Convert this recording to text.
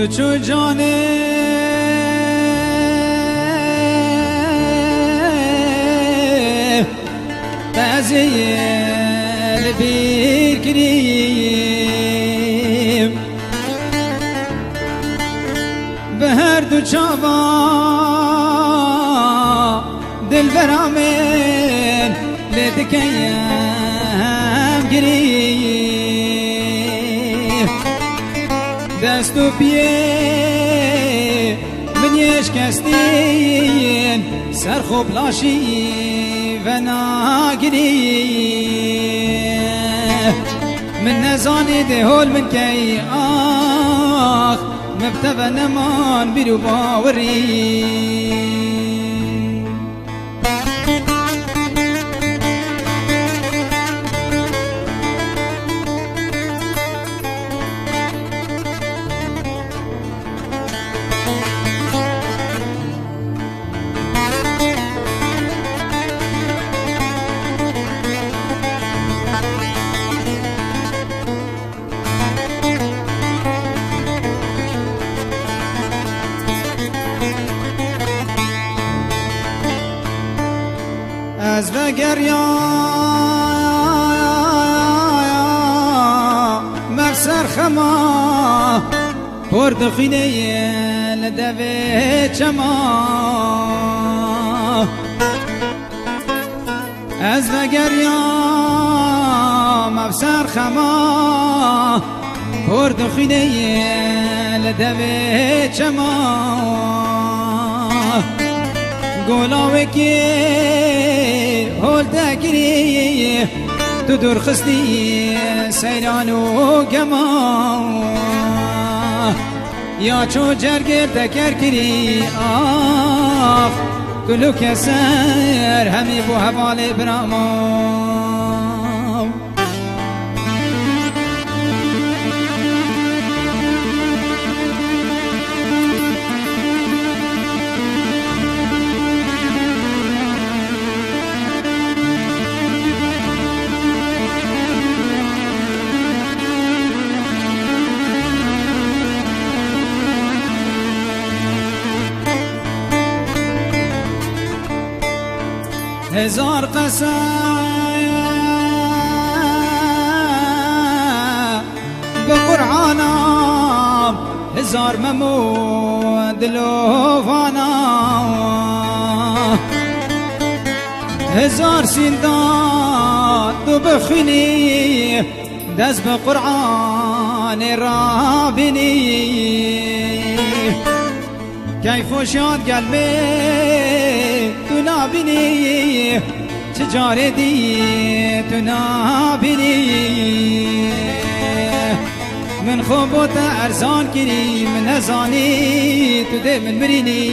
تو چو جانه بازیل بیر کریم به هر دو چاوا دل برامن لدکیم گریم دست و پیه من یشکستین سر خوب لاشی و ناگری من نزانی ده هول من کی آخ مبتبه نمان بیرو باوری از وگریا مفسر خما برد خینه لدوه چما از وگریا مفسر خما برد خینه لدوه چما گلاوه که هول دکری تو دور خستی سیران و گما یا چو جرگر دکر کری آخ کلو کسر همی بو حوال براما هزار قسم بقرآنم هزار ممو دلوفانا هزار سندان تو بخونی دست بقرآن رابنی كيف شاد قلبي تنابني تجاردي تنابني من خوبوتا ارزان كري من هزاني تدي من مريني